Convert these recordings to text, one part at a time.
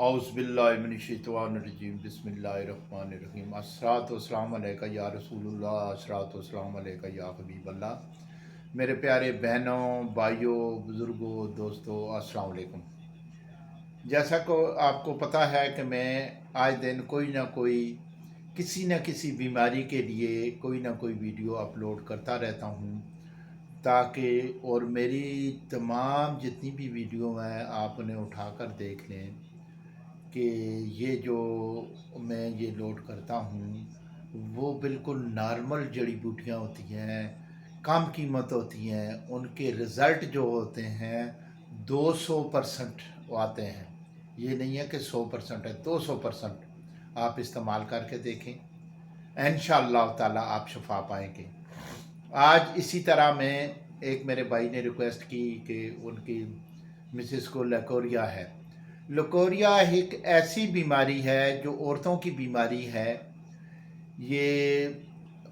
औज़ुबिल्लाहिमिनश्शैतानिर्रजीम बिस्मिल्लाहिर्रहमानिर्रहीम अस्सलातु वस्सलामु अलैका या रसूलुल्लाह अस्सलातु वस्सलामु अलैका या हबीबल्लाह। मेरे प्यारे बहनों, भाइयों, बुज़ुर्गों, दोस्तों, अस्सलाम वालेकुम। जैसा को आपको पता है कि मैं आए दिन कोई ना कोई किसी न किसी बीमारी के लिए कोई ना कोई वीडियो अपलोड करता रहता हूँ, ताकि और मेरी तमाम जितनी भी वीडियो हैं आप उन्हें उठाकर देख लें कि ये जो मैं ये लोड करता हूँ वो बिल्कुल नॉर्मल जड़ी बूटियाँ होती हैं, कम कीमत होती हैं, उनके रिज़ल्ट जो होते हैं 200% आते हैं। ये नहीं है कि 100% है, 200% आप इस्तेमाल करके देखें, इंशाअल्लाह ताला आप शफा पाएंगे। आज इसी तरह मैं एक मेरे भाई ने रिक्वेस्ट की कि उनकी मिसेस को लकोरिया है। लकोरिया एक ऐसी बीमारी है जो औरतों की बीमारी है। ये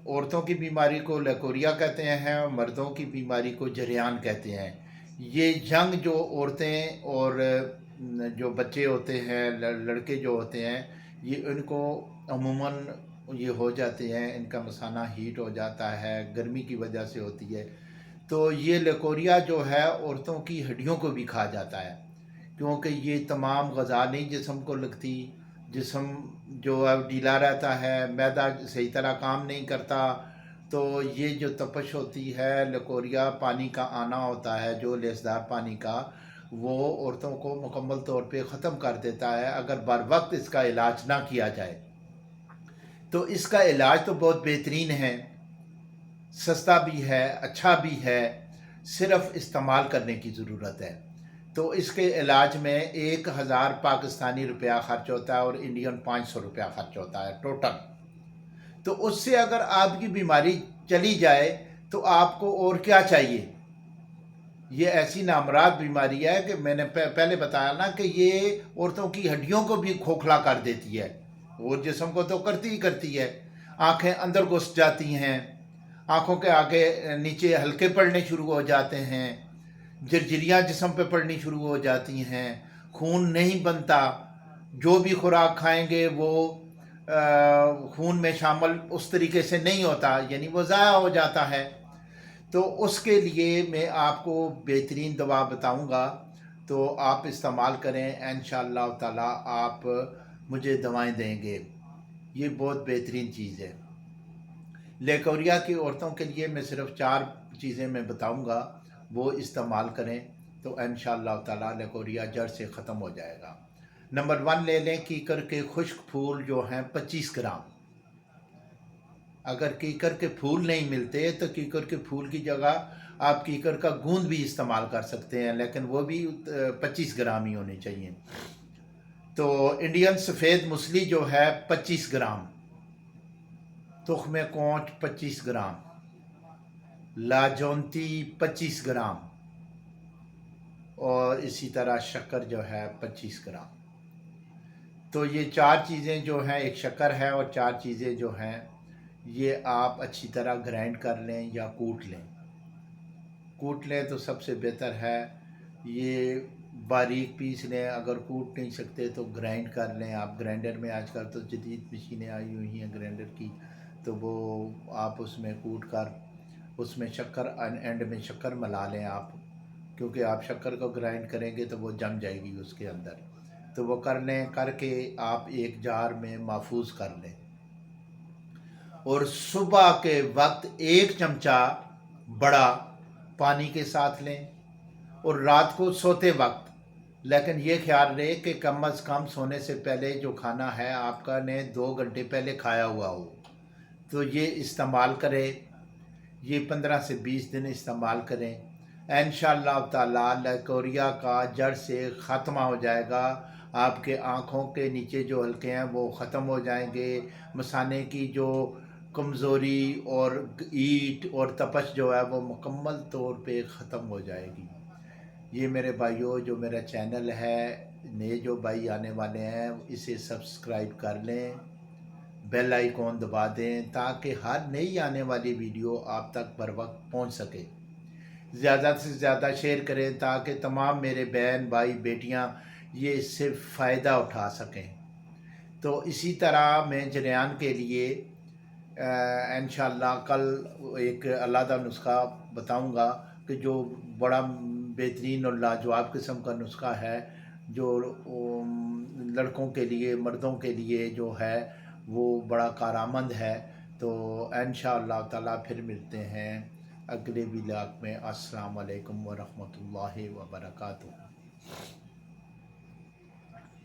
औरतों की बीमारी को लकोरिया कहते हैं, मर्दों की बीमारी को जरियान कहते हैं। ये यंग जो औरतें और जो बच्चे होते हैं, लड़के जो होते हैं, ये इनको अमूमन ये हो जाते हैं, इनका मसाना हीट हो जाता है, गर्मी की वजह से होती है। तो ये लकोरिया जो है औरतों की हड्डियों को भी खा जाता है, क्योंकि ये तमाम ग़िज़ा नहीं जिस्म को लगती। जिस्म जो है ढीला रहता है, मैदा सही तरह काम नहीं करता। तो ये जो तपश होती है, लकोरिया पानी का आना होता है जो लेसदार पानी का, वो औरतों को मुकम्मल तौर पे ख़त्म कर देता है अगर बर वक्त इसका इलाज ना किया जाए। तो इसका इलाज तो बहुत बेहतरीन है, सस्ता भी है, अच्छा भी है, सिर्फ़ इस्तेमाल करने की ज़रूरत है। तो इसके इलाज में 1000 पाकिस्तानी रुपया ख़र्च होता है और इंडियन 500 रुपया ख़र्च होता है टोटल। तो उससे अगर आपकी बीमारी चली जाए तो आपको और क्या चाहिए। ये ऐसी नामराद बीमारी है कि मैंने पहले बताया ना कि ये औरतों की हड्डियों को भी खोखला कर देती है, और जिस्म को तो करती ही करती है। आँखें अंदर घुस जाती हैं, आँखों के आगे नीचे हल्के पड़ने शुरू हो जाते हैं, झरझरियाँ जिस्म पे पड़नी शुरू हो जाती हैं, खून नहीं बनता, जो भी खुराक खाएंगे वो खून में शामिल उस तरीके से नहीं होता, यानी वो ज़ाया हो जाता है। तो उसके लिए मैं आपको बेहतरीन दवा बताऊंगा, तो आप इस्तेमाल करें, इंशाअल्लाह ताला आप मुझे दवाएं देंगे। ये बहुत बेहतरीन चीज़ है। लेकोरिया की औरतों के लिए मैं सिर्फ 4 चीज़ें मैं बताऊंगा, वो इस्तेमाल करें तो इंशाअल्लाह ताला लेकोरिया जड़ से ख़त्म हो जाएगा। नंबर 1 ले लें कीकर के खुश्क फूल जो हैं 25 ग्राम। अगर कीकर के फूल नहीं मिलते तो कीकर के फूल की जगह आप कीकर का गूंद भी इस्तेमाल कर सकते हैं, लेकिन वो भी 25 ग्राम ही होने चाहिए। तो इंडियन सफ़ेद मूसली जो है 25 ग्राम, तुख्म कोंच 25 ग्राम, लाजौंती 25 ग्राम, और इसी तरह शक्कर जो है 25 ग्राम। तो ये 4 चीज़ें जो हैं, एक शक्कर है और 4 चीज़ें जो हैं, ये आप अच्छी तरह ग्राइंड कर लें या कूट लें। कूट लें तो सबसे बेहतर है। ये बारीक पीस लें, अगर कूट नहीं सकते तो ग्राइंड कर लें आप ग्राइंडर में। आजकल तो जदीद मशीनें आई हुई हैं ग्राइंडर की, तो वो आप उसमें कूट कर उसमें शक्कर एंड में शक्कर मिला लें आप, क्योंकि आप शक्कर को ग्राइंड करेंगे तो वो जम जाएगी उसके अंदर। तो वो कर लें, करके आप एक जार में महफूज कर लें, और सुबह के वक्त 1 चमचा बड़ा पानी के साथ लें, और रात को सोते वक्त। लेकिन ये ख्याल रहे कि कम अज़ कम सोने से पहले जो खाना है आपका ने 2 घंटे पहले खाया हुआ हो। तो ये इस्तेमाल करें, ये 15 से 20 दिन इस्तेमाल करें, इंशाअल्लाह ताला लकोरिया का जड़ से ख़त्म हो जाएगा। आपके आँखों के नीचे जो हल्के हैं वो ख़त्म हो जाएंगे, मसाने की जो कमज़ोरी और ईट और तपश जो है वो मुकम्मल तौर पे ख़त्म हो जाएगी। ये मेरे भाइयों, जो मेरा चैनल है, नए जो भाई आने वाले हैं इसे सब्सक्राइब कर लें, बेल आइकॉन दबा दें, ताकि हर नई आने वाली वीडियो आप तक बर वक्त पहुँच सके। ज़्यादा से ज़्यादा शेयर करें ताकि तमाम मेरे बहन भाई बेटियां یہ اس سے فائدہ اٹھا سکیں۔ تو اسی طرح میں جریان کے لیے انشاءاللہ کل ایک علیحدہ نسخہ بتاؤں گا کہ جو بڑا بہترین اور لاجواب قسم کا نسخہ ہے، جو لڑکوں کے لیے، مردوں کے لیے جو ہے وہ بڑا کارآمد ہے۔ تو انشاءاللہ تعالیٰ پھر ملتے ہیں اگلے ولاگ میں۔ السلام علیکم ورحمۃ اللہ وبرکاتہ۔